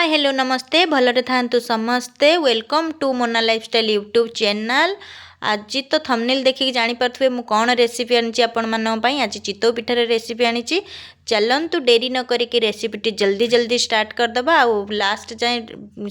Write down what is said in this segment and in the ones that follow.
Hello नमस्ते भलरे थांतु समस्ते welcome to Mona lifestyle YouTube channel. आज तो थंबनेल देखिक जानी पारथुवे मु कौन रेसिपी आनी आपण मानन पई। आज चितौ पिठार रेसिपी आनी। चलंतु डेरी न करिकी रेसिपीटी जल्दी जल्दी स्टार्ट करदबा आ लास्ट जाए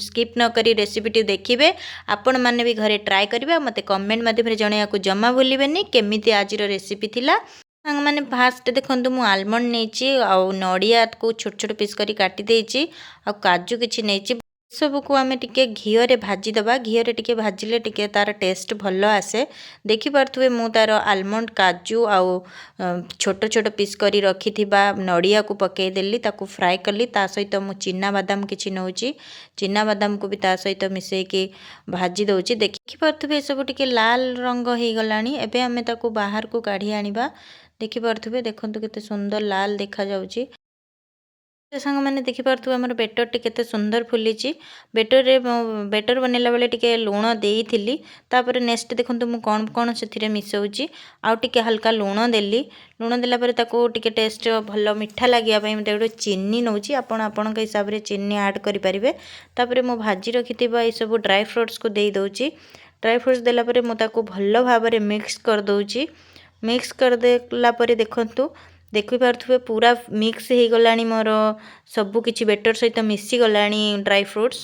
स्किप न करी रेसिपीटी देखिबे। आपण माने भी घरे ट्राए करिबा मते कमेंट माध्यम रे जणैयाकू जमा भूलिबेनी केमिति आजिर रेसिपी थिला। सांग मैंने फास्ट देखु मु आलमंड नहीं नड़िया को छोट छोट पीस करी काटी देछि आ काजू किछि नहीं सबको आम टे घीओ भाजीदबा। घीओ टे भाजिले टे तार टेस्ट भल आसे। देखिपे मु तार आलमंड काजू आउ छोट छोट पीस करी रखि नड़िया को पकईदेली ताकू फ्राए कली। ता सहित मु चिना बादाम किछि नौची चिना बादाम को भी ता सहित मिसेकी भाजी दउची। देखिपे सब टे लाल रंग हो गलानी। एबे आमे ताकू बाहर को काढ़ी आनिबा। देखिपे देखु केते सुंदर लाल देखा जाउची। सांग मैंने देखिपे आम बेटर टी केते सुंदर फुली। बेटर बनैला बेले टिके लुण देइथिली। तापर नेक्स्ट देखु मु कौन कौन से मिसौची आउ टिके हल्का लुण देली। लुण देला परे ताको टिके टेस्ट भल मिठा लागिया पई मते गोटे चीनी नौची। आपण के हिसाब रे चीनी ऐड करि परिबे। तापर मु भाजी रखिथिबा ए सब ड्राई फ्रूट्स को देई दउची। ड्राई फ्रूट्स देला परे मु ताको भल भाव रे मिक्स कर दउची। मिक्स कर देला परे देखंतु देखिपे पूरा मिक्स हो गलानी। मोर सबु किछि बेटर सहित मिसी गलानी ड्राई फ्रूट्स।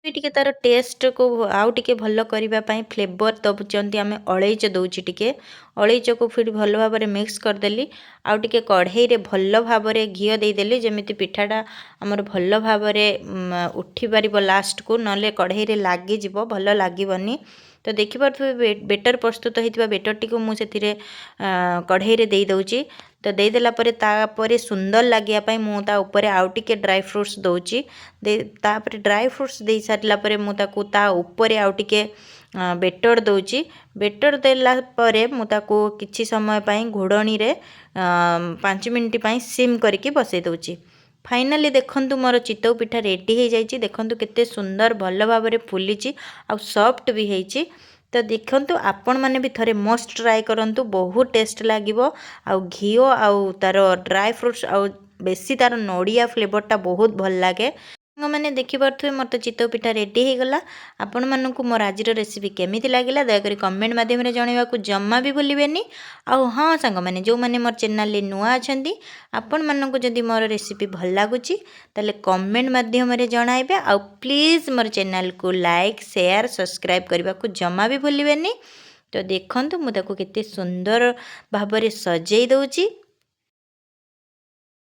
टिके तार टेस्ट को आउ टिके भल करबा पई फ्लेवर दउचंती आमे अलैच दउची। टिके अलैच को फिर भल भाव रे मिक्स कर देली। आउ टिके कढ़ाई रे भल भाव रे घिओ दे देली जेमिति पिठाटा हमर भल भाव रे उठी परिबो लास्ट को। नले कढ़ाई रे लागी जिवो भल लागिबनी। तो देखिपे बेटर प्रस्तुत होइतिबा बेटर टी को मु सेथिरे कढ़ाई रे देई दउची। तो देदेला परे तापरे सुंदर लागिया पई मु ता ऊपर आउ टिके ड्राई फ्रूट्स दउची। तापरे ड्राई फ्रूट्स दे सारला परे मु ताकू ता ऊपर आउ टिके बेटर दउची। बेटर देला परे मु ताकू किछि समय पई घोड़नी रे 5 मिनिट पई सिम करके बसई दउची। फाइनली देखंतु मोर चितौ पिठा रेडी हो जाइए। देखंतु केते सुंदर भल भाव रे फुलीची आ सॉफ्ट भी होइची। तो देखंतु आपण माने भी थरे मस्ट ट्राए करंतु बहुत टेस्ट लागिवो। आ घिओ आउ तार ड्राई फ्रूट्स आउ बेसी तार नड़िया फ्लेवरटा बहुत भल लागे। मैंने देखिपे मोर तो चितौ पिठा रेडी हो गला। आपण मानकु मोर आजिर रेसिपी केमिति लागिला दयाकरी कमेंट माध्यम रे जणाइबाकू जम्मा भी भूलिबेनी। आउ हाँ सांग मैंने जो मैंने मोर चैनल ले नुआ अछंती आपण मानकु जदि मोर रेसिपी भल लागुची ताले कमेंट माध्यम रे जणाइबे। आउ प्लीज मोर चैनल को लाइक शेयर सब्सक्राइब करबाकू जम्मा भी भूलिबेनी। तो देखंतु मु ताकू केते सुंदर भाव रे सजेई दउची।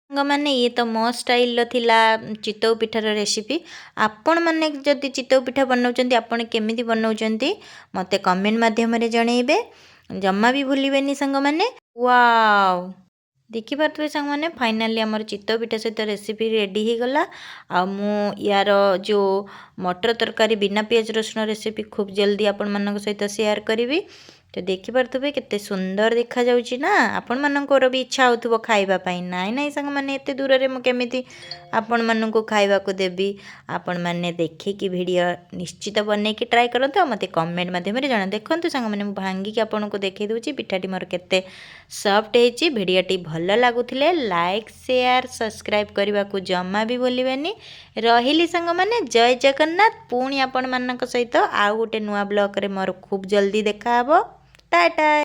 मैंने ये तो मो स्टाइल थिला चितौ पिठार रेसिपी। आपण मैंने जदि चितौ पिठा बनाउचंती आपण केमिति बनाउचंती मते कमेंट माध्यम रे जणैबे। जम्मा भी भूलिबेनी संग माने। वाओ देखि पारथुवे संग माने फाइनली हमर चितौ पिठा सहित रेसिपी रेडी हो गला। आ मु यार जो मटर तरकारी बिना पियाज रसुण रेसिपी खूब जल्दी आपण मानक सहित शेयर करिवि। तो देखि पारथुवे केते सुंदर देखा जाउची ना। आपण मानकर भी इच्छा होथुबो खाइबा पई। नाइ नाइ संग माने एते दूर रे मु केमिति आपण मानकु खाइबा को देबी। आपण माने देखिकी वीडियो निश्चित बनै कि ट्राई करंतु मते कमेंट माध्यम रे जणा। देखंतु संग माने मु भांगी कि आपण को देखै दउची पिठाटी मोर केते सॉफ्ट हेची। वीडियोटी भल लागुथिले लाइक शेयर सब्सक्राइब करबा को जम्मा भी भूलिबेनी। रहिली संग माने जय जगन्नाथ। पुणी आपण मानक सहित आउ गोटे नुआ ब्लॉग रे मोर खूब जल्दी देखा हबो। टाटा।